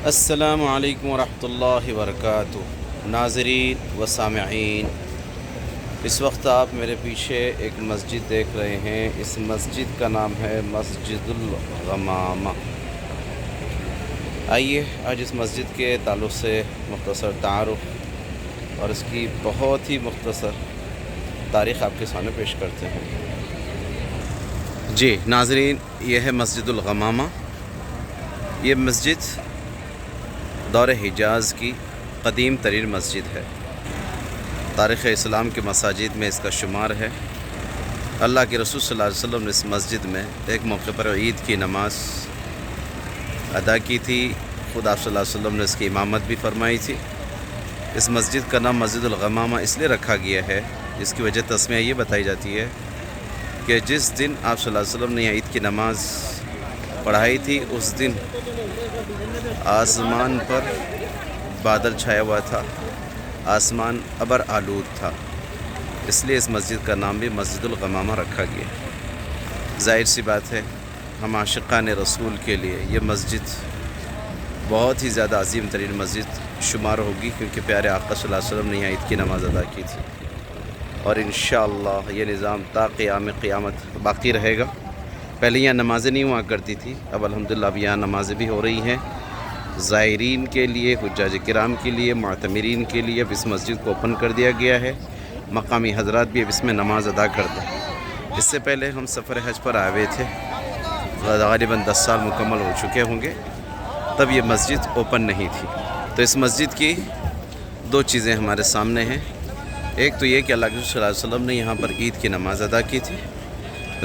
السلام علیکم ورحمۃ اللہ وبرکاتہ۔ ناظرین و سامعین، اس وقت آپ میرے پیچھے ایک مسجد دیکھ رہے ہیں۔ اس مسجد کا نام ہے مسجد الغمامہ۔ آئیے آج اس مسجد کے تعلق سے مختصر تعارف اور اس کی بہت ہی مختصر تاریخ آپ کے سامنے پیش کرتے ہیں۔ جی ناظرین، یہ ہے مسجد الغمامہ۔ یہ مسجد دور حجاز کی قدیم ترین مسجد ہے۔ تاریخ اسلام کے مساجد میں اس کا شمار ہے۔ اللہ کے رسول صلی اللہ علیہ وسلم نے اس مسجد میں ایک موقع پر عید کی نماز ادا کی تھی۔ خود آپ صلی اللہ علیہ وسلم نے اس کی امامت بھی فرمائی تھی۔ اس مسجد کا نام مسجد الغمامہ اس لیے رکھا گیا ہے، جس کی وجہ تسمیہ یہ بتائی جاتی ہے کہ جس دن آپ صلی اللہ علیہ وسلم نے عید کی نماز پڑھائی تھی، اس دن آسمان پر بادل چھایا ہوا تھا، آسمان ابر آلود تھا، اس لیے اس مسجد کا نام بھی مسجد الغمامہ رکھا گیا۔ ظاہر سی بات ہے، ہم عاشقان رسول کے لیے یہ مسجد بہت ہی زیادہ عظیم ترین مسجد شمار ہوگی، کیونکہ پیارے آقا صلی اللہ علیہ وسلم نے یہاں عید کی نماز ادا کی تھی، اور انشاءاللہ یہ نظام تا قیام قیامت باقی رہے گا۔ پہلے یہاں نمازیں نہیں ہوا کرتی تھی، اب الحمدللہ اب یہاں نمازیں بھی ہو رہی ہیں۔ زائرین کے لیے، حجاج کرام کے لیے، معتمرین کے لیے اب اس مسجد کو اوپن کر دیا گیا ہے۔ مقامی حضرات بھی اب اس میں نماز ادا کرتے ہیں۔ اس سے پہلے ہم سفر حج پر آئے ہوئے تھے، غالباً 10 سال مکمل ہو چکے ہوں گے، تب یہ مسجد اوپن نہیں تھی۔ تو اس مسجد کی دو چیزیں ہمارے سامنے ہیں۔ ایک تو یہ کہ اللہ کے رسول صلی اللہ علیہ وسلم نے یہاں پر عید کی نماز ادا کی تھی۔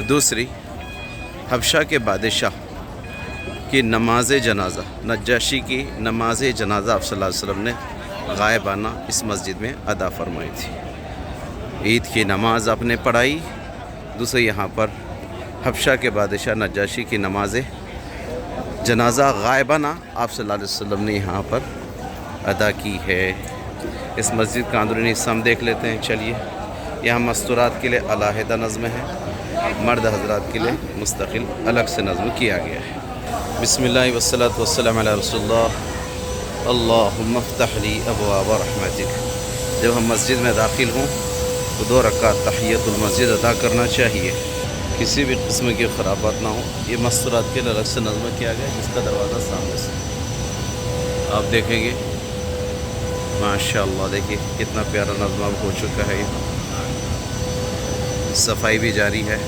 دوسری، حبشہ کے بادشاہ کی نماز جنازہ، نجاشی کی نماز جنازہ آپ صلی اللہ علیہ وسلم نے غائبانہ اس مسجد میں ادا فرمائی تھی۔ عید کی نماز آپ نے پڑھائی، دوسرے یہاں پر حبشہ کے بادشاہ نجاشی کی نماز جنازہ غائبانہ آپ صلی اللہ علیہ وسلم نے یہاں پر ادا کی ہے۔ اس مسجد کا اندرونی حصہ ہم دیکھ لیتے ہیں۔ چلیے، یہاں مستورات کے لیے علیحدہ نظم ہے، مرد حضرات کے لیے مستقل الگ سے نظم کیا گیا ہے۔ بسم اللہ والصلاة والسلام علی رسول اللہ، اللہم افتح لی ابواب رحمتک۔ جب ہم مسجد میں داخل ہوں تو 2 رکعت تحیۃ المسجد ادا کرنا چاہیے، کسی بھی قسم کی خرابات نہ ہو۔ یہ مستورات کے لیے الگ سے نظم کیا گیا ہے، جس کا دروازہ سامنے سے آپ دیکھیں گے۔ ماشاءاللہ دیکھیے کتنا پیارا نظم اب ہو چکا ہے۔ صفائی بھی جاری ہے،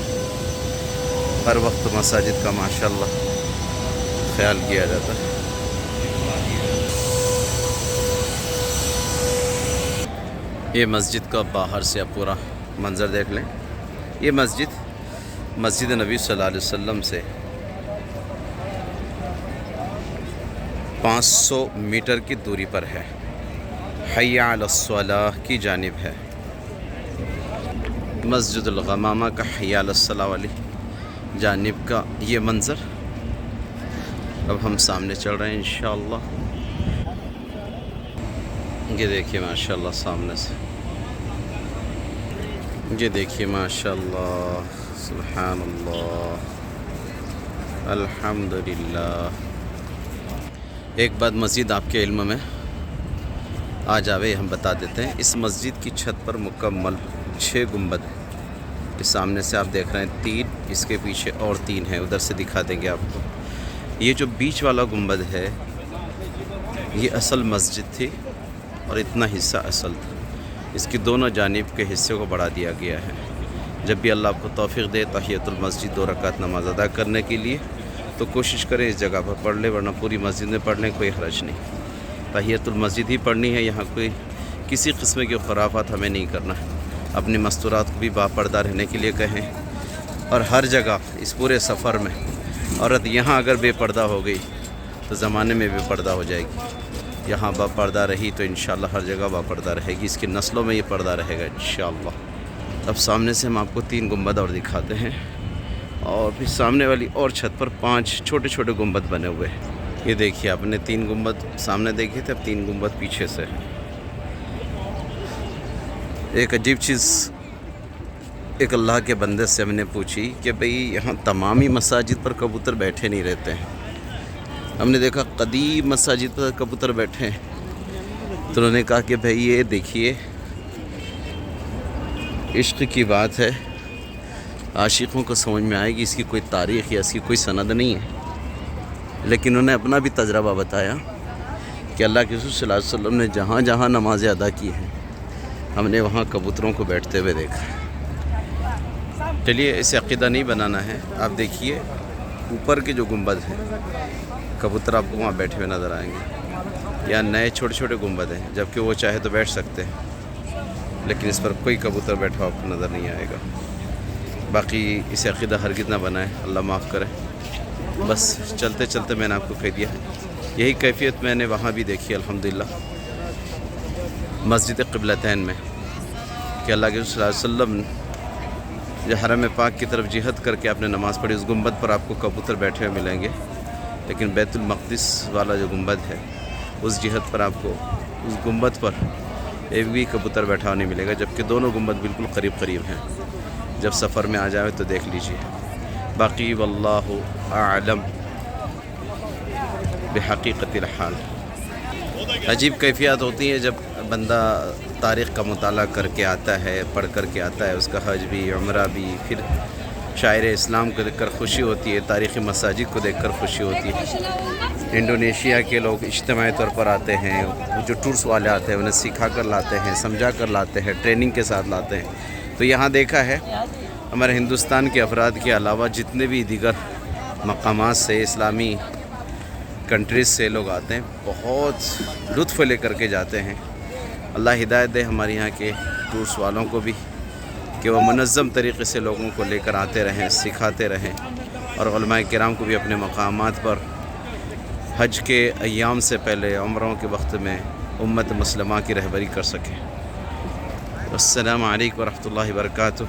ہر وقت مساجد کا ماشاءاللہ خیال کیا جاتا ہے۔ یہ مسجد کا باہر سے آپ پورا منظر دیکھ لیں۔ یہ مسجد نبی صلی اللہ علیہ وسلم سے 500 میٹر کی دوری پر ہے، حی علی الصلاۃ کی جانب ہے۔ مسجد الغمامہ کا حی علی الصلاۃ والی جانب کا یہ منظر اب ہم سامنے چل رہے ہیں انشاءاللہ۔ یہ دیکھیے ماشاءاللہ سامنے سے، یہ دیکھیے ماشاءاللہ، سبحان اللہ، الحمدللہ۔ ایک بات مزید آپ کے علم میں آ جاوے ہم بتا دیتے ہیں۔ اس مسجد کی چھت پر مکمل 6 گنبد ہیں۔ اس سامنے سے آپ دیکھ رہے ہیں 3، اس کے پیچھے اور 3 ہیں، ادھر سے دکھا دیں گے آپ کو۔ یہ جو بیچ والا گنبد ہے، یہ اصل مسجد تھی اور اتنا حصہ اصل تھا۔ اس کی دونوں جانب کے حصے کو بڑھا دیا گیا ہے۔ جب بھی اللہ آپ کو توفیق دے تحیۃ المسجد 2 رکعت نماز ادا کرنے کے لیے، تو کوشش کریں اس جگہ پر پڑھ لیں، ورنہ پوری مسجد میں پڑھ لیں، کوئی حرج نہیں۔ تحیۃ المسجد ہی پڑھنی ہے، یہاں کوئی کسی قسم کے خرافات ہمیں نہیں کرنا ہے۔ اپنی مستورات کو بھی باپردہ رہنے کے لیے کہیں، اور ہر جگہ اس پورے سفر میں عورت یہاں اگر بے پردہ ہو گئی تو زمانے میں بے پردہ ہو جائے گی۔ یہاں با پردہ رہی تو انشاءاللہ ہر جگہ با پردہ رہے گی، اس کی نسلوں میں یہ پردہ رہے گا انشاءاللہ۔ اب سامنے سے ہم آپ کو 3 گنبد اور دکھاتے ہیں، اور پھر سامنے والی اور چھت پر 5 چھوٹے چھوٹے گنبد بنے ہوئے ہیں۔ یہ دیکھیے، آپ نے 3 گنبد سامنے دیکھے تھے، اب 3 گنبد پیچھے سے ہیں۔ ایک عجیب چیز ایک اللہ کے بندے سے ہم نے پوچھی کہ بھئی یہاں تمامی مساجد پر کبوتر بیٹھے نہیں رہتے ہیں، ہم نے دیکھا قدیم مساجد پر کبوتر بیٹھے ہیں، تو انہوں نے کہا کہ بھائی یہ دیکھیے عشق کی بات ہے، عاشقوں کو سمجھ میں آئے گی، اس کی کوئی تاریخ یا اس کی کوئی سند نہیں ہے، لیکن انہوں نے اپنا بھی تجربہ بتایا کہ اللہ کے رسول صلی اللہ علیہ وسلم نے جہاں جہاں نمازیں ادا کی ہیں ہم نے وہاں کبوتروں کو بیٹھتے ہوئے دیکھا۔ چلیے اسے عقیدہ نہیں بنانا ہے، آپ دیکھیے اوپر کے جو گنبد ہیں کبوتر آپ کو وہاں بیٹھے ہوئے نظر آئیں گے، یا نئے چھوٹے چھوٹے گنبد ہیں جبکہ وہ چاہے تو بیٹھ سکتے ہیں، لیکن اس پر کوئی کبوتر بیٹھا آپ کو نظر نہیں آئے گا۔ باقی اسے عقیدہ ہرگز نہ بنائیں، اللہ معاف کرے۔ بس چلتے چلتے میں نے آپ کو کہہ دیا، یہی کیفیت میں نے وہاں بھی دیکھی الحمدللہ مسجد قبلتین میں، کہ اللہ کے رسول صلی اللہ علیہ وسلم جو حرم پاک کی طرف جہت کر کے آپ نے نماز پڑھی، اس گنبد پر آپ کو کبوتر بیٹھے ہوئے ملیں گے، لیکن بیت المقدس والا جو گنبد ہے اس جہت پر آپ کو اس گنبد پر ایک بھی کبوتر بیٹھا نہیں ملے گا، جبکہ دونوں گنبد بالکل قریب قریب ہیں۔ جب سفر میں آ جائے تو دیکھ لیجئے۔ باقی واللہ اعلم بحقیقت الحال۔ عجیب کیفیات ہوتی ہیں جب بندہ تاریخ کا مطالعہ کر کے آتا ہے، پڑھ کر کے آتا ہے، اس کا حج بھی عمرہ بھی، پھر شاعر اسلام کو دیکھ کر خوشی ہوتی ہے، تاریخی مساجد کو دیکھ کر خوشی ہوتی ہے۔ انڈونیشیا کے لوگ اجتماعی طور پر آتے ہیں، جو ٹورس والے آتے ہیں انہیں سکھا کر لاتے ہیں، سمجھا کر لاتے ہیں، ٹریننگ کے ساتھ لاتے ہیں۔ تو یہاں دیکھا ہے ہمارے ہندوستان کے افراد کے علاوہ جتنے بھی دیگر مقامات سے، اسلامی کنٹریز سے لوگ آتے ہیں، بہت لطف لے کر کے جاتے ہیں۔ اللہ ہدایت دے ہمارے یہاں کے ٹورس والوں کو بھی کہ وہ منظم طریقے سے لوگوں کو لے کر آتے رہیں، سکھاتے رہیں، اور علماء کرام کو بھی اپنے مقامات پر حج کے ایام سے پہلے، عمروں کے وقت میں امت مسلمہ کی رہبری کر سکیں۔ السلام علیکم ورحمۃ اللہ وبرکاتہ۔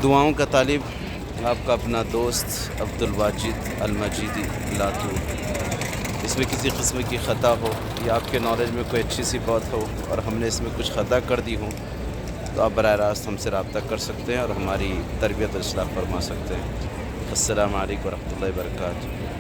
دعاؤں کا طالب آپ کا اپنا دوست عبدالواجد المجیدی لاتو۔ اس میں کسی قسم کی خطا ہو یا آپ کے نالج میں کوئی اچھی سی بات ہو اور ہم نے اس میں کچھ خطا کر دی ہوں تو آپ براہ راست ہم سے رابطہ کر سکتے ہیں اور ہماری تربیت و اصلاح فرما سکتے ہیں۔ السلام علیکم ورحمۃ اللہ وبرکاتہ۔